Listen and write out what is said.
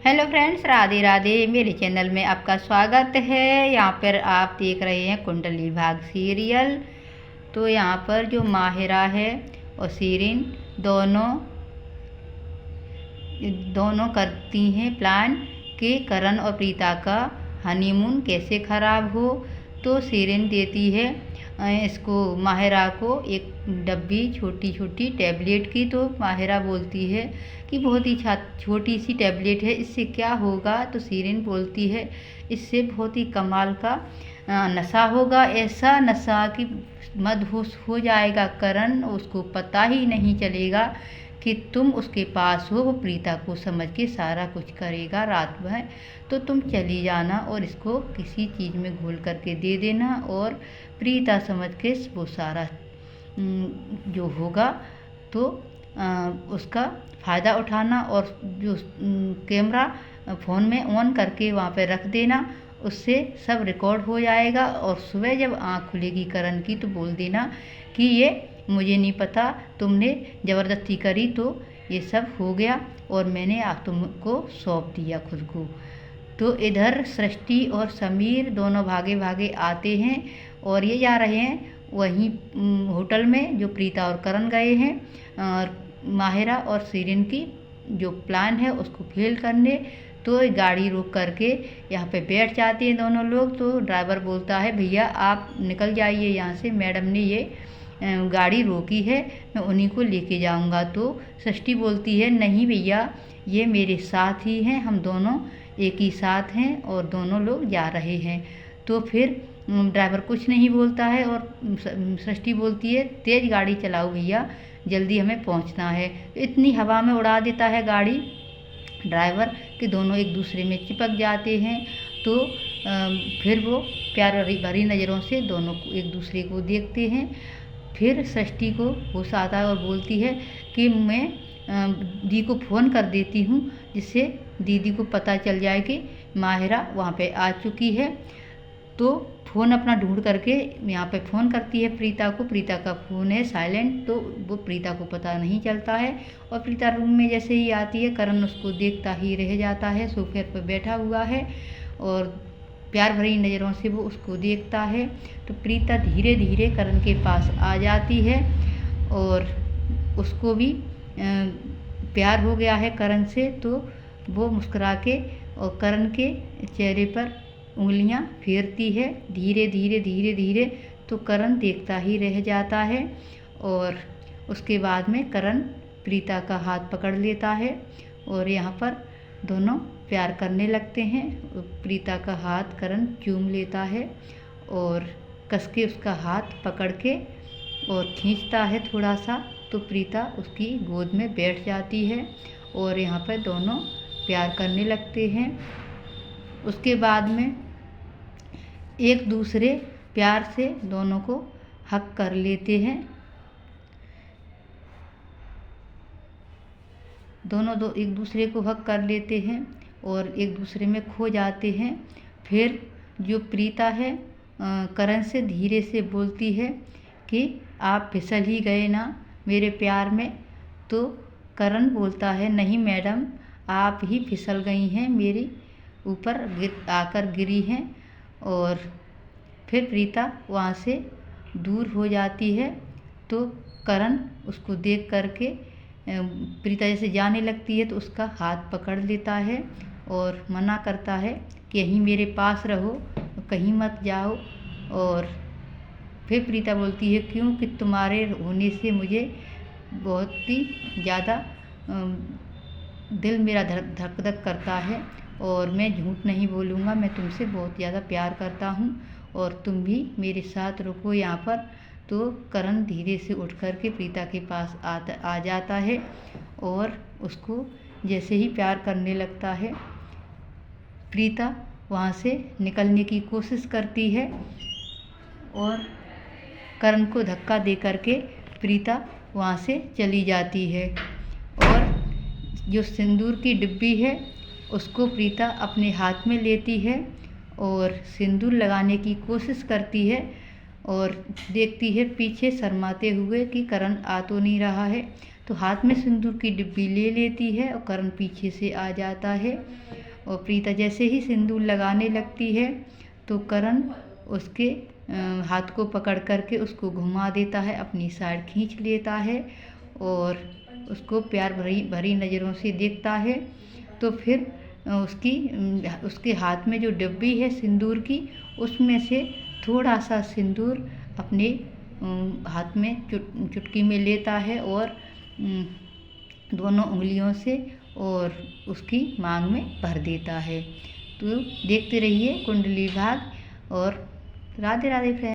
Hello friends, Radhe Radhe. मेरे channel में आपका स्वागत है। यहाँ पर आप देख रहे हैं कुंडली भाग्य सीरियल। तो यहाँ पर जो माहिरा है और सीरिन दोनों करती हैं प्लान कि करण और प्रीता का हनीमून कैसे ख़राब हो। तो सीरिन देती है इसको माहिरा को एक डब्बी छोटी छोटी टैबलेट की। तो माहिरा बोलती है कि बहुत ही छोटी सी टैबलेट है, इससे क्या होगा। तो सीरिन बोलती है इससे बहुत ही कमाल का नशा होगा, ऐसा नशा कि मदहोश हो जाएगा करण, उसको पता ही नहीं चलेगा कि तुम उसके पास हो। वो प्रीता को समझ के सारा कुछ करेगा रात भर। तो तुम चली जाना और इसको किसी चीज़ में घोल करके दे देना और प्रीता समझ के वो सारा जो होगा तो उसका फ़ायदा उठाना और जो कैमरा फ़ोन में ऑन करके वहाँ पे रख देना, उससे सब रिकॉर्ड हो जाएगा। और सुबह जब आँख खुलेगी करण की तो बोल देना कि ये मुझे नहीं पता, तुमने ज़बरदस्ती करी तो ये सब हो गया और मैंने तुमको सौंप दिया खुद को। तो इधर सृष्टि और समीर दोनों भागे भागे आते हैं और ये जा रहे हैं वहीं होटल में जो प्रीता और करण गए हैं और माहिरा और सीरिन की जो प्लान है उसको फेल करने। तो गाड़ी रोक करके यहाँ पे बैठ जाते हैं दोनों लोग। तो ड्राइवर बोलता है भैया आप निकल जाइए यहाँ से, मैडम ने ये गाड़ी रोकी है, मैं उन्हीं को लेके जाऊंगा। तो सृष्टि बोलती है नहीं भैया, ये मेरे साथ ही हैं, हम दोनों एक ही साथ हैं और दोनों लोग जा रहे हैं। तो फिर ड्राइवर कुछ नहीं बोलता है और सृष्टि बोलती है तेज़ गाड़ी चलाओ भैया, जल्दी हमें पहुंचना है। इतनी हवा में उड़ा देता है गाड़ी ड्राइवर कि दोनों एक दूसरे में चिपक जाते हैं। तो फिर वो प्यार भरी नज़रों से दोनों एक दूसरे को देखते हैं। फिर सृष्टि को होश आता है और बोलती है कि मैं दी को फ़ोन कर देती हूँ जिससे दीदी को पता चल जाए कि माहिरा वहाँ पे आ चुकी है। तो फ़ोन अपना ढूंढ करके यहाँ पे फ़ोन करती है प्रीता को। प्रीता का फ़ोन है साइलेंट, तो वो प्रीता को पता नहीं चलता है। और प्रीता रूम में जैसे ही आती है करण उसको देखता ही रह जाता है, सोफे पर बैठा हुआ है और प्यार भरी नज़रों से वो उसको देखता है। तो प्रीता धीरे धीरे करण के पास आ जाती है और उसको भी प्यार हो गया है करण से। तो वो मुस्कुरा के और करण के चेहरे पर उंगलियां फेरती है धीरे धीरे धीरे धीरे। तो करण देखता ही रह जाता है और उसके बाद में करण प्रीता का हाथ पकड़ लेता है और यहाँ पर दोनों प्यार करने लगते हैं। प्रीता का हाथ करण चूम लेता है और कस के उसका हाथ पकड़ के और खींचता है थोड़ा सा। तो प्रीता उसकी गोद में बैठ जाती है और यहाँ पर दोनों प्यार करने लगते हैं। उसके बाद में एक दूसरे प्यार से दोनों को हक कर लेते हैं। दोनों एक दूसरे को हक कर लेते हैं और एक दूसरे में खो जाते हैं। फिर जो प्रीता है करण से धीरे से बोलती है कि आप फिसल ही गए ना मेरे प्यार में। तो करण बोलता है नहीं मैडम, आप ही फिसल गई हैं, मेरे ऊपर आकर गिरी हैं। और फिर प्रीता वहाँ से दूर हो जाती है। तो करण उसको देख करके प्रीता जैसे जाने लगती है तो उसका हाथ पकड़ लेता है और मना करता है कि यहीं मेरे पास रहो, कहीं मत जाओ। और फिर प्रीता बोलती है क्योंकि तुम्हारे होने से मुझे बहुत ही ज़्यादा दिल मेरा धक धक करता है और मैं झूठ नहीं बोलूँगा, मैं तुमसे बहुत ज़्यादा प्यार करता हूँ और तुम भी मेरे साथ रुको यहाँ पर। तो करण धीरे से उठ कर के प्रीता के पास आ जाता है और उसको जैसे ही प्यार करने लगता है प्रीता वहाँ से निकलने की कोशिश करती है और करण को धक्का दे करके प्रीता वहाँ से चली जाती है। और जो सिंदूर की डिब्बी है उसको प्रीता अपने हाथ में लेती है और सिंदूर लगाने की कोशिश करती है और देखती है पीछे शर्माते हुए कि करण आ तो नहीं रहा है। तो हाथ में सिंदूर की डिब्बी ले लेती है और करण पीछे से आ जाता है और प्रीता जैसे ही सिंदूर लगाने लगती है तो करण उसके हाथ को पकड़ करके उसको घुमा देता है, अपनी साइड खींच लेता है और उसको प्यार भरी नज़रों से देखता है। तो फिर उसके हाथ में जो डब्बी है सिंदूर की, उसमें से थोड़ा सा सिंदूर अपने हाथ में चुटकी में लेता है और दोनों उंगलियों से और उसकी मांग में भर देता है। तो देखते रहिए कुंडली भाग्य और राधे राधे फ्रेंड।